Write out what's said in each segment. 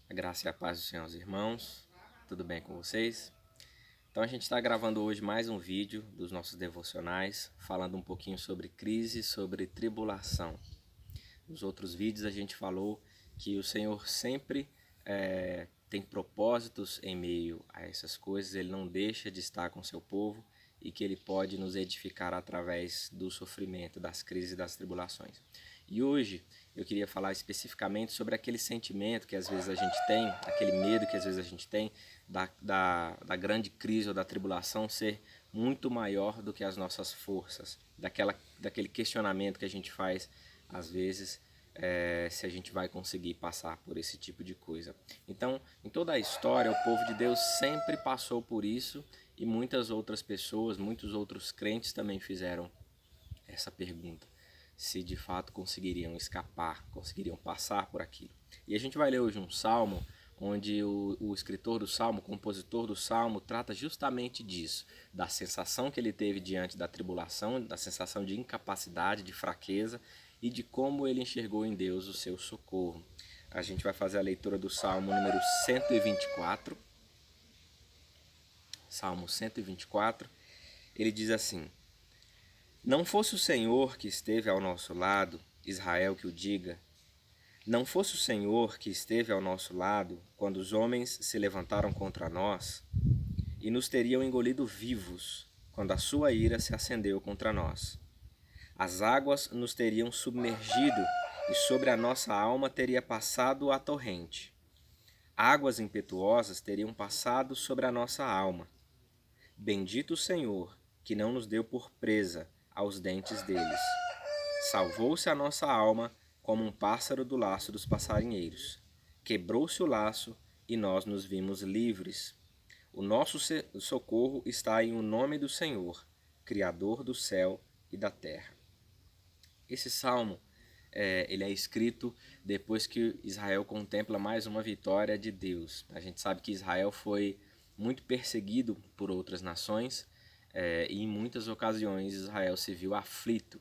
A graça e a paz do Senhor aos irmãos, tudo bem com vocês? Então a gente está gravando hoje mais um vídeo dos nossos devocionais, falando um pouquinho sobre crise, sobre tribulação. Nos outros vídeos a gente falou que o Senhor sempre tem propósitos em meio a essas coisas, Ele não deixa de estar com seu povo e que Ele pode nos edificar através do sofrimento, das crises e das tribulações. E hoje eu queria falar especificamente sobre aquele sentimento que às vezes a gente tem, aquele medo que às vezes a gente tem da grande crise ou da tribulação ser muito maior do que as nossas forças, daquele questionamento que a gente faz às vezes se a gente vai conseguir passar por esse tipo de coisa. Então, em toda a história, o povo de Deus sempre passou por isso e muitas outras pessoas, muitos outros crentes também fizeram essa pergunta, se de fato conseguiriam escapar, conseguiriam passar por aquilo. E a gente vai ler hoje um salmo onde o escritor do salmo, o compositor do salmo, trata justamente disso, da sensação que ele teve diante da tribulação, da sensação de incapacidade, de fraqueza e de como ele enxergou em Deus o seu socorro. A gente vai fazer a leitura do salmo número 124. Salmo 124, ele diz assim: Não fosse o Senhor que esteve ao nosso lado, Israel que o diga, não fosse o Senhor que esteve ao nosso lado quando os homens se levantaram contra nós, e nos teriam engolido vivos quando a sua ira se acendeu contra nós. As águas nos teriam submergido e sobre a nossa alma teria passado a torrente. Águas impetuosas teriam passado sobre a nossa alma. Bendito o Senhor, que não nos deu por presa aos dentes deles. Salvou-se a nossa alma como um pássaro do laço dos passarinheiros. Quebrou-se o laço e nós nos vimos livres. O nosso socorro está em o nome do Senhor, Criador do céu e da terra. Esse salmo ele é escrito depois que Israel contempla mais uma vitória de Deus. A gente sabe que Israel foi muito perseguido por outras nações e em muitas ocasiões Israel se viu aflito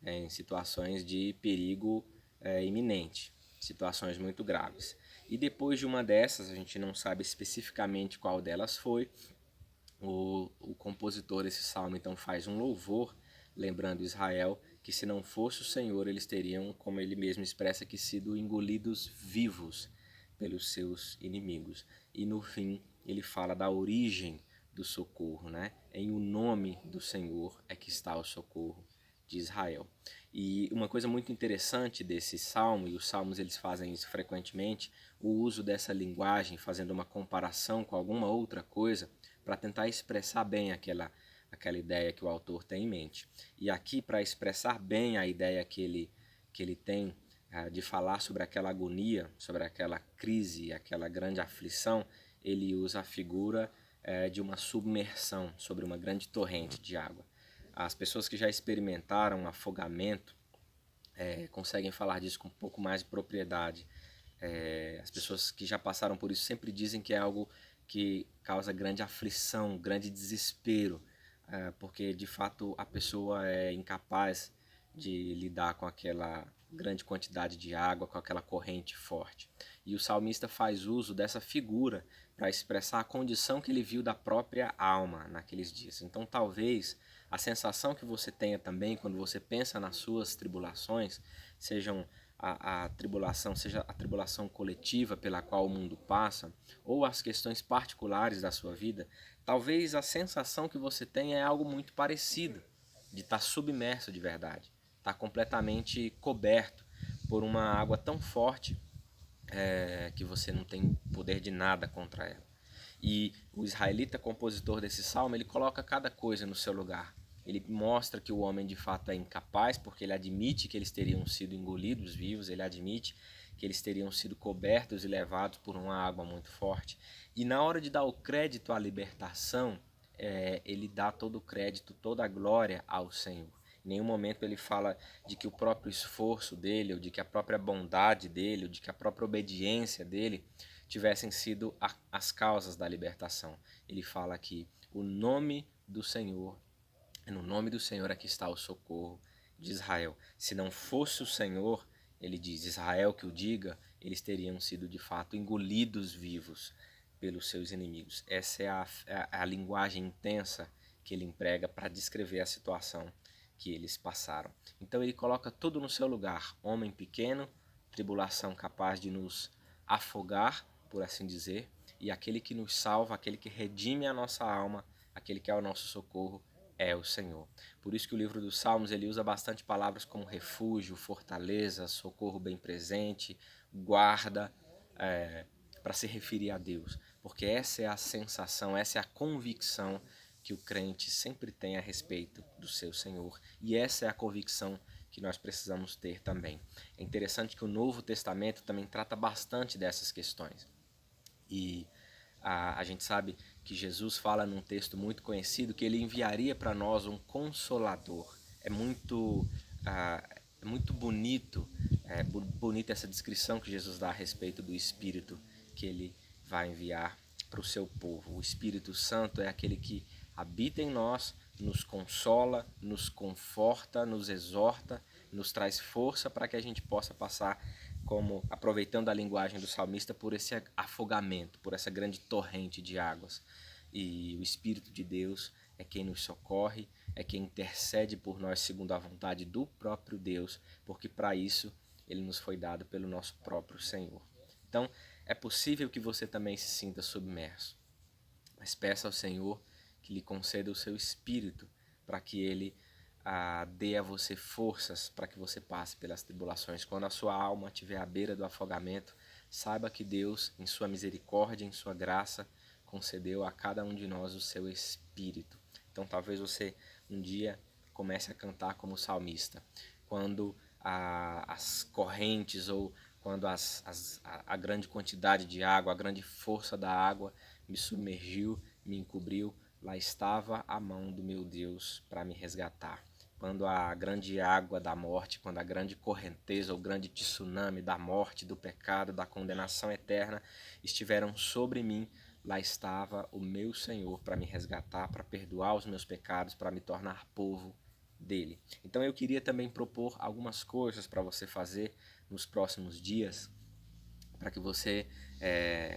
em situações de perigo iminente, situações muito graves. E depois de uma dessas, a gente não sabe especificamente qual delas foi, o compositor desse salmo então faz um louvor, lembrando Israel que se não fosse o Senhor, eles teriam, como ele mesmo expressa, que sido engolidos vivos pelos seus inimigos. E no fim, ele fala da origem do socorro, né? Em o nome do Senhor é que está o socorro de Israel. E uma coisa muito interessante desse salmo, e os salmos eles fazem isso frequentemente, o uso dessa linguagem, fazendo uma comparação com alguma outra coisa, para tentar expressar bem aquela ideia que o autor tem em mente. E aqui, para expressar bem a ideia que ele tem de falar sobre aquela agonia, sobre aquela crise, aquela grande aflição, ele usa a figura de uma submersão sobre uma grande torrente de água. As pessoas que já experimentaram um afogamento conseguem falar disso com um pouco mais de propriedade. As pessoas que já passaram por isso sempre dizem que é algo que causa grande aflição, grande desespero, porque de fato a pessoa é incapaz de lidar com aquela grande quantidade de água, com aquela corrente forte. E o salmista faz uso dessa figura para expressar a condição que ele viu da própria alma naqueles dias. Então talvez a sensação que você tenha também quando você pensa nas suas tribulações, sejam a tribulação, seja a tribulação coletiva pela qual o mundo passa, ou as questões particulares da sua vida, talvez a sensação que você tenha é algo muito parecido, de estar submerso de verdade, estar completamente coberto por uma água tão forte que você não tem poder de nada contra ela. E o israelita compositor desse salmo, ele coloca cada coisa no seu lugar. Ele mostra que o homem de fato é incapaz, porque ele admite que eles teriam sido engolidos vivos, ele admite que eles teriam sido cobertos e levados por uma água muito forte. E na hora de dar o crédito à libertação, ele dá todo o crédito, toda a glória ao Senhor. Em nenhum momento ele fala de que o próprio esforço dele, ou de que a própria bondade dele, ou de que a própria obediência dele tivessem sido as causas da libertação. Ele fala que o nome do Senhor, no nome do Senhor é que está o socorro de Israel. Se não fosse o Senhor, ele diz, Israel que o diga, eles teriam sido de fato engolidos vivos pelos seus inimigos. Essa é a linguagem intensa que ele emprega para descrever a situação que eles passaram. Então ele coloca tudo no seu lugar, homem pequeno, tribulação capaz de nos afogar, por assim dizer, e aquele que nos salva, aquele que redime a nossa alma, aquele que é o nosso socorro, é o Senhor. Por isso que o livro dos Salmos ele usa bastante palavras como refúgio, fortaleza, socorro bem presente, guarda, para se referir a Deus. Porque essa é a sensação, essa é a convicção que o crente sempre tem a respeito do seu Senhor. E essa é a convicção que nós precisamos ter também. É interessante que o Novo Testamento também trata bastante dessas questões. E a gente sabe que Jesus fala num texto muito conhecido que ele enviaria para nós um consolador. É muito bonito, bonita essa descrição que Jesus dá a respeito do Espírito que ele vai enviar para o seu povo. O Espírito Santo é aquele que habita em nós, nos consola, nos conforta, nos exorta, nos traz força para que a gente possa passar, como aproveitando a linguagem do salmista, por esse afogamento, por essa grande torrente de águas. E o Espírito de Deus é quem nos socorre, é quem intercede por nós segundo a vontade do próprio Deus, porque para isso ele nos foi dado pelo nosso próprio Senhor. Então, é possível que você também se sinta submerso, mas peça ao Senhor que lhe conceda o seu Espírito para que ele dê a você forças para que você passe pelas tribulações. Quando a sua alma estiver à beira do afogamento, saiba que Deus, em sua misericórdia, em sua graça, concedeu a cada um de nós o seu Espírito. Então talvez você um dia comece a cantar como salmista. Quando as correntes ou quando a grande quantidade de água, a grande força da água me submergiu, me encobriu, lá estava a mão do meu Deus para me resgatar. Quando a grande água da morte, quando a grande correnteza ou grande tsunami da morte, do pecado, da condenação eterna estiveram sobre mim, lá estava o meu Senhor para me resgatar, para perdoar os meus pecados, para me tornar povo dele. Então eu queria também propor algumas coisas para você fazer nos próximos dias, para que você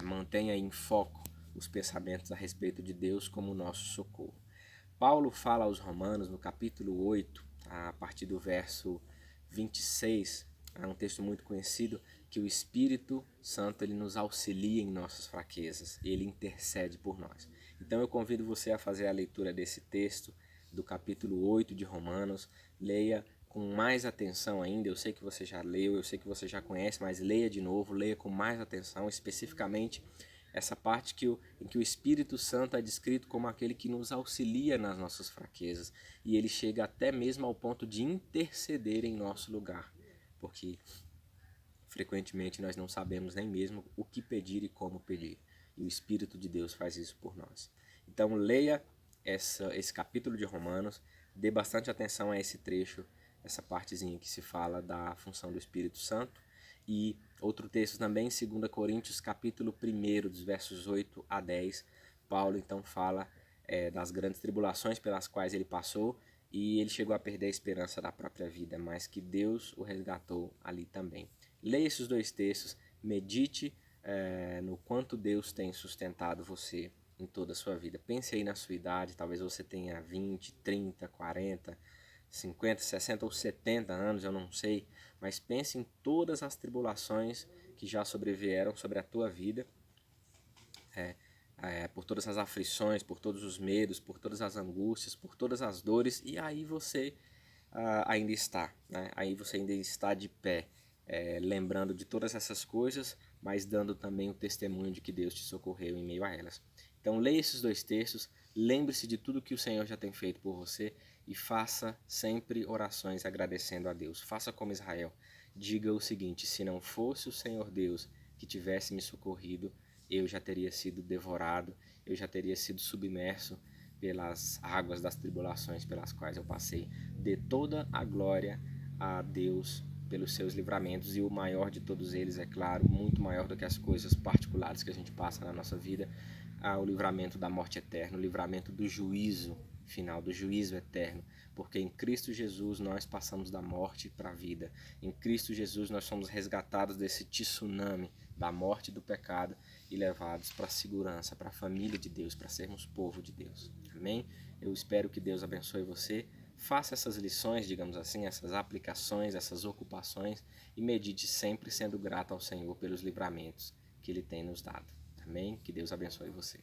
mantenha em foco os pensamentos a respeito de Deus como nosso socorro. Paulo fala aos Romanos no capítulo 8, a partir do verso 26, é um texto muito conhecido, que o Espírito Santo ele nos auxilia em nossas fraquezas, ele intercede por nós. Então eu convido você a fazer a leitura desse texto, do capítulo 8 de Romanos, leia com mais atenção ainda, eu sei que você já leu, eu sei que você já conhece, mas leia de novo, leia com mais atenção, especificamente essa parte em que o Espírito Santo é descrito como aquele que nos auxilia nas nossas fraquezas, e ele chega até mesmo ao ponto de interceder em nosso lugar, porque frequentemente nós não sabemos nem mesmo o que pedir e como pedir, e o Espírito de Deus faz isso por nós. Então leia esse capítulo de Romanos, dê bastante atenção a esse trecho, essa partezinha que se fala da função do Espírito Santo. E outro texto também, 2 Coríntios capítulo 1, dos versos 8 a 10, Paulo então fala das grandes tribulações pelas quais ele passou, e ele chegou a perder a esperança da própria vida, mas que Deus o resgatou ali também. Leia esses dois textos, medite no quanto Deus tem sustentado você em toda a sua vida. Pense aí na sua idade, talvez você tenha 20, 30, 40, 50, 60 ou 70 anos, eu não sei, mas pense em todas as tribulações que já sobrevieram sobre a tua vida, por todas as aflições, por todos os medos, por todas as angústias, por todas as dores, e aí você ainda está, né? Aí você ainda está de pé, lembrando de todas essas coisas, mas dando também o testemunho de que Deus te socorreu em meio a elas. Então leia esses dois textos, lembre-se de tudo que o Senhor já tem feito por você e faça sempre orações agradecendo a Deus. Faça como Israel. Diga o seguinte: se não fosse o Senhor Deus que tivesse me socorrido, eu já teria sido devorado, eu já teria sido submerso pelas águas das tribulações pelas quais eu passei. Dê toda a glória a Deus pelos seus livramentos, e o maior de todos eles, é claro, muito maior do que as coisas particulares que a gente passa na nossa vida, o livramento da morte eterna, o livramento do juízo final, do juízo eterno, porque em Cristo Jesus nós passamos da morte para a vida. Em Cristo Jesus nós somos resgatados desse tsunami da morte e do pecado e levados para a segurança, para a família de Deus, para sermos povo de Deus. Amém? Eu espero que Deus abençoe você. Faça essas lições, digamos assim, essas aplicações, essas ocupações e medite sempre sendo grato ao Senhor pelos livramentos que Ele tem nos dado. Amém? Que Deus abençoe você.